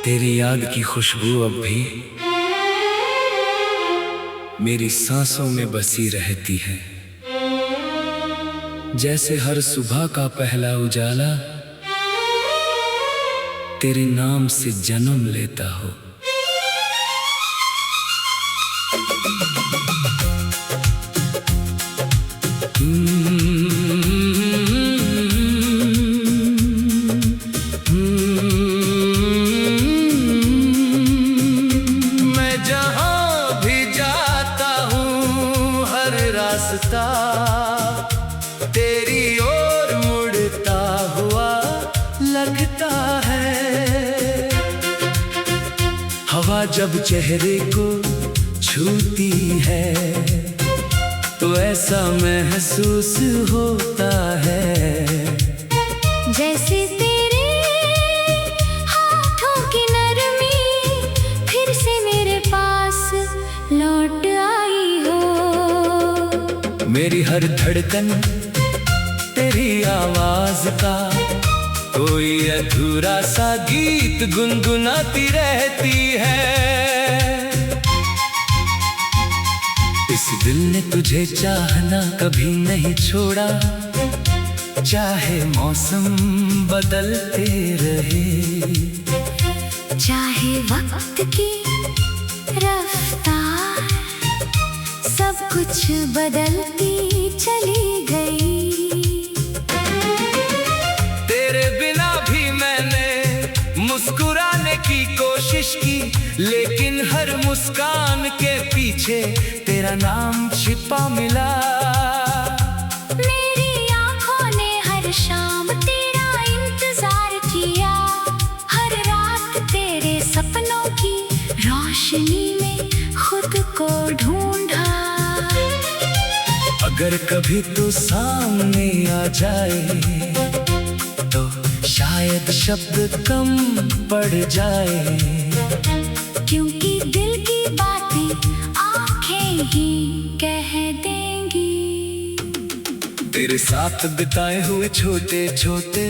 तेरी याद की खुशबू अब भी मेरी सांसों में बसी रहती है। जैसे हर सुबह का पहला उजाला तेरे नाम से जन्म लेता हो। मैं जहां भी जाता हूँ हर रास्ता तेरी ओर मुड़ता हुआ लगता है। हवा जब चेहरे को छूती है तो ऐसा महसूस होता है जैसे तेरे हाथों की नरमी फिर से मेरे पास लौट आई हो। मेरी हर धड़कन तेरी आवाज का कोई अधूरा सा गीत गुनगुनाती रहती है। इस दिल ने तुझे चाहना कभी नहीं छोड़ा, चाहे मौसम बदलते रहे, चाहे वक्त की रफ्तार सब कुछ बदलती चली गई। तेरे बिना भी मैंने मुस्कुराने की कोशिश की, लेकिन हर मुस्कान के पीछे तेरा नाम छिपा मिला। मेरी आंखों ने हर शाम तेरा इंतजार किया, हर रात तेरे सपनों की रोशनी में खुद को ढूंढा। अगर कभी तू सामने आ जाए तो शायद शब्द कम पड़ जाए, क्योंकि दिल की बातें आंखें ही कह देंगी। तेरे साथ बिताए हुए छोटे छोटे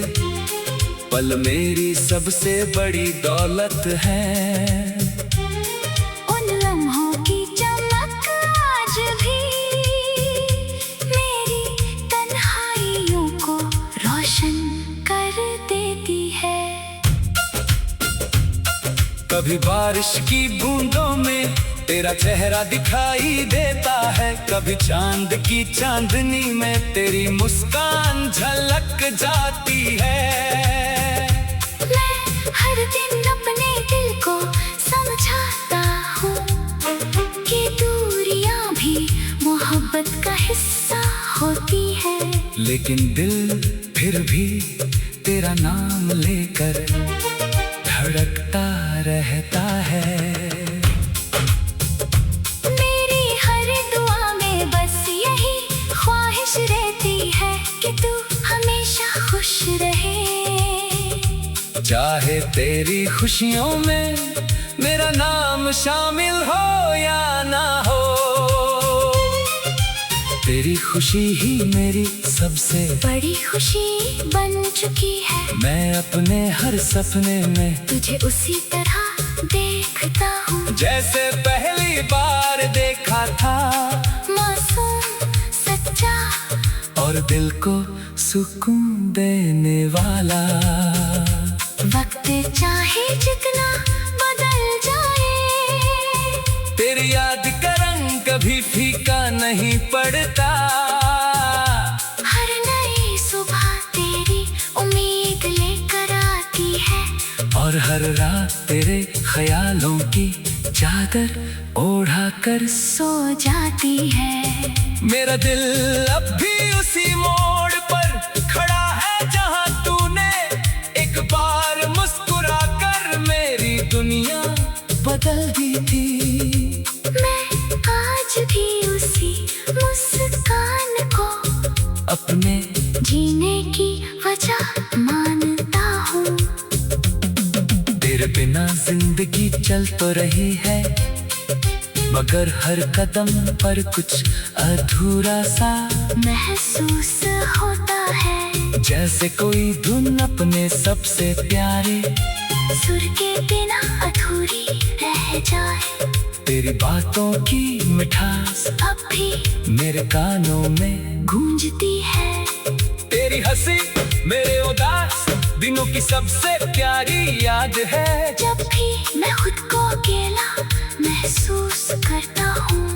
पल मेरी सबसे बड़ी दौलत है। उन लम्हों की चमक आज भी मेरी तन्हाइयों को रोशन कर देती है। कभी बारिश की बूंदों में तेरा चेहरा दिखाई देता है, कभी चांद की चांदनी में तेरी मुस्कान झलक जाती है। मैं हर दिन अपने दिल को समझाता हूँ कि दूरियां भी मोहब्बत का हिस्सा होती है, लेकिन दिल फिर भी तेरा नाम लेकर धड़कता रहता है। मेरी हर दुआ में बस यही ख्वाहिश रहती है कि तू हमेशा खुश रहे। चाहे तेरी खुशियों में मेरा नाम शामिल हो या ना हो, तेरी खुशी ही मेरी सबसे बड़ी खुशी बन चुकी है। मैं अपने हर सपने में तुझे उसी तरह देखता हूँ जैसे पहली बार देखा था, मासूम सच्चा और दिल को सुकून देने वाला। वक्त चाहे जितना बदल जाए, तेरी याद का रंग कभी फीका नहीं पड़ता। हर नई सुबह तेरी उम्मीद लेकर आती है, और हर रात तेरे ख्यालों की चादर ओढ़ा कर सो जाती है। मेरा दिल अब भी उसी मोड़ पर खड़ा है जहां तूने एक बार मुस्कुरा कर मेरी दुनिया बदल दी थी। मैं आज भी उसी मुस्कान को अपने जीने की वजह मानता हूँ। तेरे बिना जिंदगी चल तो रही है, मगर हर कदम पर कुछ अधूरा सा महसूस होता है। जैसे कोई धुन अपने सबसे प्यारे सुर के बिना अधूरी रह जाए। तेरी बातों की मिठास अब भी मेरे कानों में गूंजती है। तेरी हंसी मेरे उदास दिनों की सबसे प्यारी याद है। जब भी मैं खुद को अकेला महसूस करता हूँ,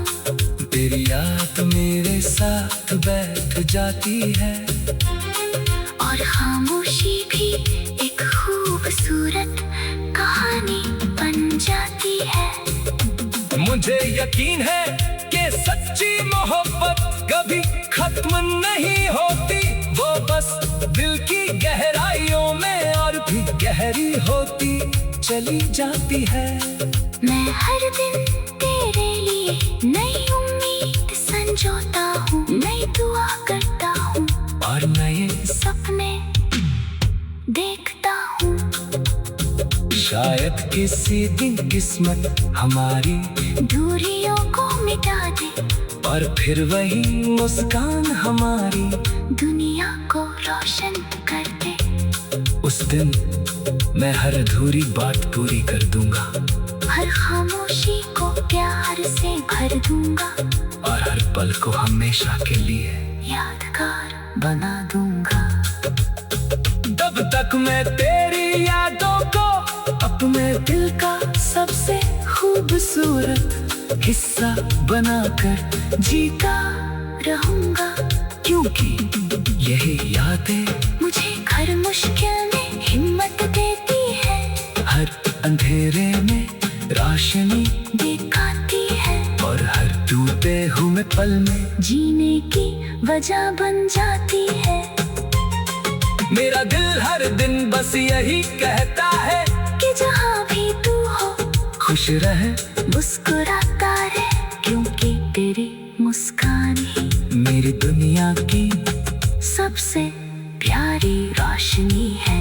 तेरी याद मेरे साथ बैठ जाती है। और खामोशी भी एक खूबसूरत कहानी बन जाती है। मुझे यकीन है कि सच्ची मोहब्बत कभी खत्म नहीं होती। वो बस दिल की गहराइयों में और भी गहरी होती चली जाती है। मैं हर दिन तेरे लिए नई उम्मीद संजोता हूँ, नई दुआ करता हूँ और नए सपने देखता हूँ। शायद किसी दिन किस्मत हमारी दूरियों को मिटा दे और फिर वही मुस्कान हमारी दुनिया को रोशन कर दे। उस दिन मैं हर अधूरी बात पूरी कर दूंगा, हर खामोशी को प्यार से भर दूंगा और हर पल को हमेशा के लिए यादगार बना दूंगा। तब तक मैं तेरी यादों को अपने दिल का सबसे खूबसूरत हिस्सा बनाकर जीता रहूंगा, क्योंकि यही यादें मुझे हर मुश्किल में हिम्मत देती है, हर अंधेरे में रोशनी दिखाती है और हर टूटे हुए पल में जीने की वजह बन जाती है। मेरा दिल हर दिन बस यही कहता है कि जहाँ भी तू हो खुश रहे, मुस्कुराता रहे, क्योंकि तेरी मुस्कान ही मेरी दुनिया की सबसे प्यारी रोशनी है।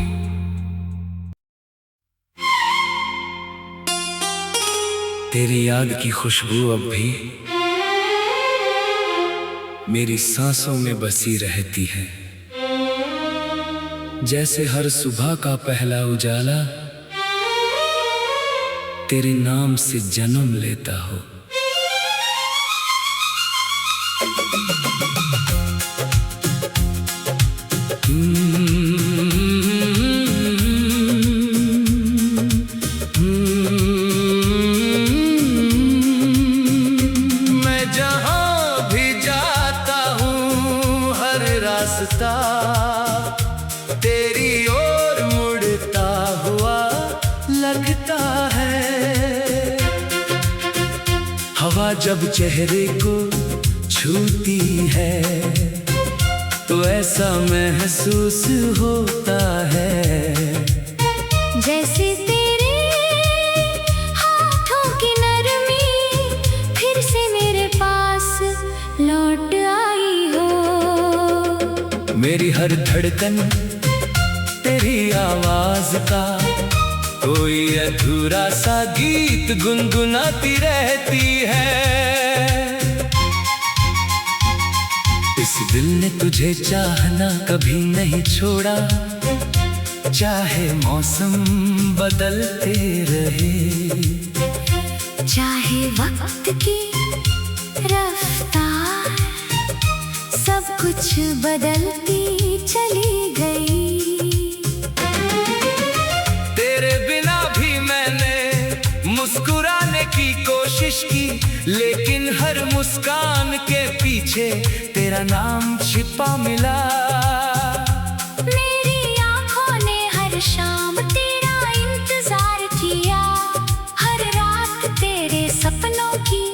तेरी याद की खुशबू अब भी मेरी सांसों में बसी रहती है, जैसे हर सुबह का पहला उजाला तेरे नाम से जन्म लेता हो। मैं जहां भी जाता हूँ हर रास्ता तेरी ओर मुड़ता हुआ लगता है। हवा जब चेहरे को छूती है तो ऐसा महसूस होता है जैसे तेरे हाथों की नरमी फिर से मेरे पास लौट आई हो। मेरी हर धड़कन तेरी आवाज का कोई अधूरा सा गीत गुनगुनाती रहती है। इस दिल ने तुझे चाहना कभी नहीं छोड़ा, चाहे मौसम बदलते रहे, चाहे वक्त की रफ्तार सब कुछ बदलती चली गई। तेरे बिना भी मैंने मुस्कुराने की कोशिश की, लेकिन हर मुस्कान के पीछे तेरा नाम छिपा मिला। मेरी आंखों ने हर शाम तेरा इंतजार किया, हर रात तेरे सपनों की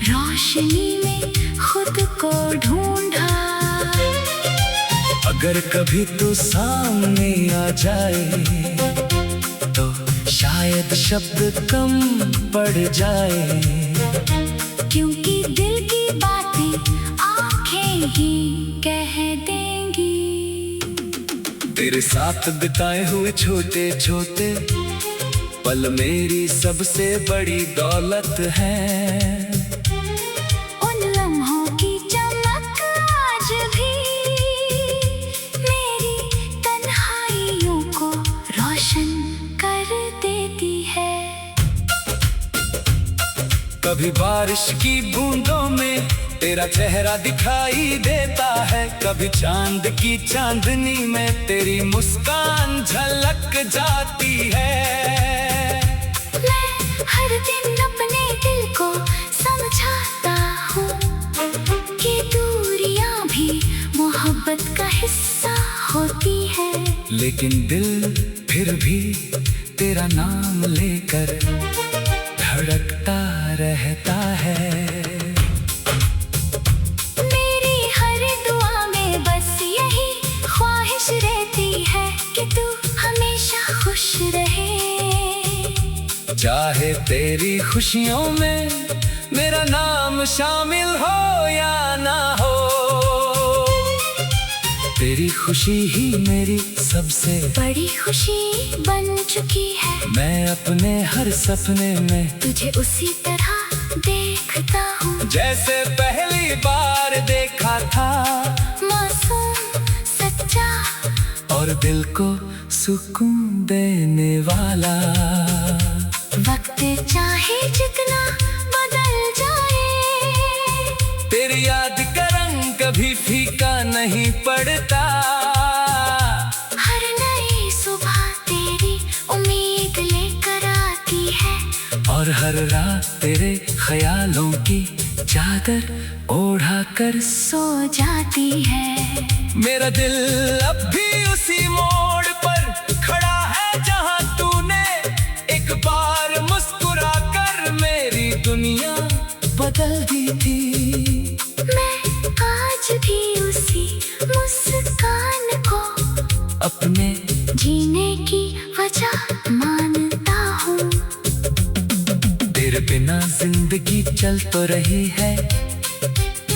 रोशनी में खुद को ढूंढा। अगर कभी तू सामने आ जाए तो शायद शब्द कम पड़ जाए, क्योंकि दिल की बातें आंखें ही कह देंगी। तेरे साथ बिताए हुए छोटे छोटे पल मेरी सबसे बड़ी दौलत है। उन लम्हों की चमक आज भी मेरी तन्हाइयों को रोशन कर दे। कभी बारिश की बूंदों में तेरा चेहरा दिखाई देता है, कभी चांद की चांदनी में तेरी मुस्कान झलक जाती है। मैं हर दिन अपने दिल को समझाता हूँ कि दूरियां भी मोहब्बत का हिस्सा होती है। लेकिन दिल फिर भी तेरा नाम लेकर धड़कता रहता है। मेरी हर दुआ में बस यही ख्वाहिश रहती है कि तू हमेशा खुश रहे। चाहे तेरी खुशियों में मेरा नाम शामिल हो या ना हो, तेरी खुशी ही मेरी सबसे बड़ी खुशी बन चुकी है। मैं अपने हर सपने में तुझे उसी तरह देखता हूँ जैसे पहली बार देखा था, मासूम सच्चा और दिल को सुकून देने वाला। वक्त चाहे जितना बदल जाए, तेरी याद का रंग कभी फीका नहीं पड़ता। हर नई सुबह तेरी उम्मीद लेकर आती है, और हर रात तेरे ख्यालों की चादर ओढ़ा कर सो जाती है। मेरा दिल अब भी उसी मोड़ पर खड़ा है जहां तूने एक बार मुस्कुरा कर मेरी दुनिया बदल दी थी। मैं आज भी उसी मुस्कान को अपने जीने की वजह मानता हूँ। तेरे बिना जिंदगी चल तो रही है,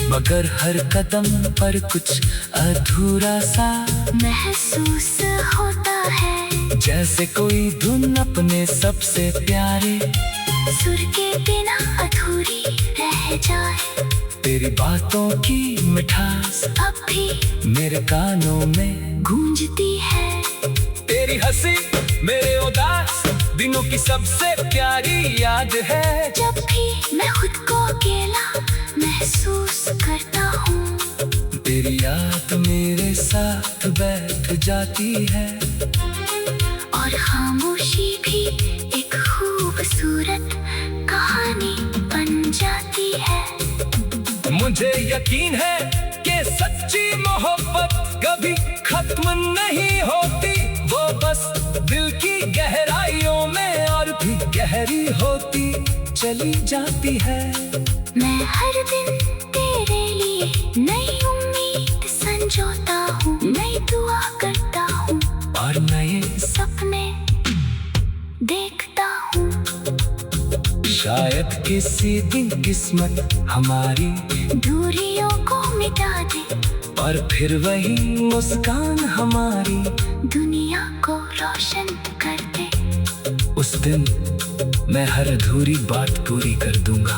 मगर हर कदम पर कुछ अधूरा सा महसूस होता है, जैसे कोई धुन अपने सबसे प्यारे सुर के बिना अधूरी रह जाए। तेरी बातों की मिठास अब भी मेरे कानों में गूंजती है। तेरी हंसी मेरे उदास दिनों की सबसे प्यारी याद है। जब भी मैं खुद को अकेला महसूस करता हूँ, तेरी याद मेरे साथ बैठ जाती है, और खामोशी भी एक खूबसूरत कहानी बन जाती है। मुझे यकीन है कि सच्ची मोहब्बत कभी खत्म नहीं होती, वो बस दिल की गहराइयों में और भी गहरी होती चली जाती है। मैं हर दिन तेरे लिए नई उम्मीद संजोता हूँ, नई दुआ करता हूँ, और नए सपने देखता हूँ। शायद किसी दिन किस्मत हमारी दूरियों को मिटा दे, और फिर वही मुस्कान हमारी दुनिया को रोशन कर दे। उस दिन मैं हर अधूरी बात पूरी कर दूंगा,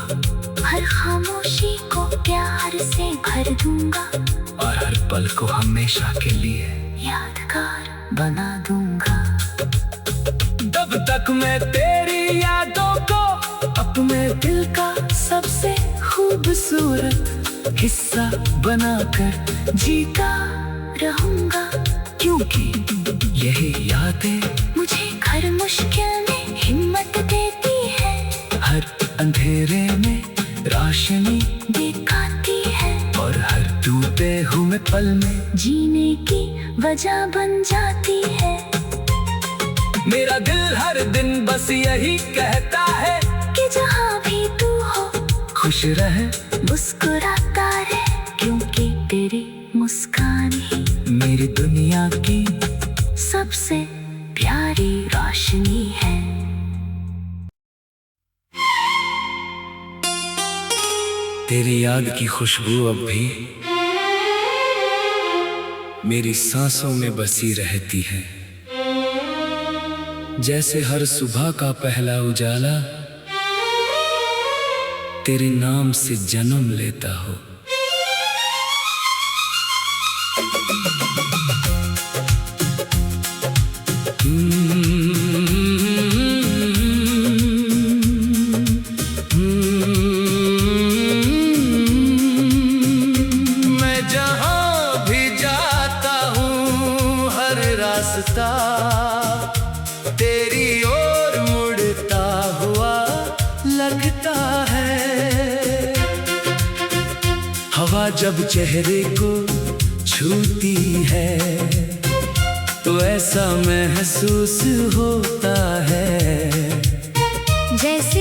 हर खामोशी को प्यार से भर दूंगा, और हर पल को हमेशा के लिए यादगार बना दूंगा। तब तक मैं तेरी यादों को अपने दिल का सबसे खूबसूरत हिस्सा बनाकर जीता रहूंगा, क्योंकि यही यादें मुझे हर मुश्किल में हिम्मत देती है, हर अंधेरे में रोशनी दिखाती है, और हर टूटे हुए पल में जीने की वजह बन जाती है। मेरा दिल हर दिन बस यही कहता है कि जहाँ भी तू हो खुश रहे, मुस्कुराता रहे, क्योंकि तेरी मुस्कान ही मेरी दुनिया की सबसे प्यारी रोशनी है। तेरी याद की खुशबू अब भी मेरी सांसों में बसी रहती है, जैसे हर सुबह का पहला उजाला तेरे नाम से जन्म लेता हो। लगता है। हवा जब चेहरे को छूती है तो ऐसा महसूस होता है जैसे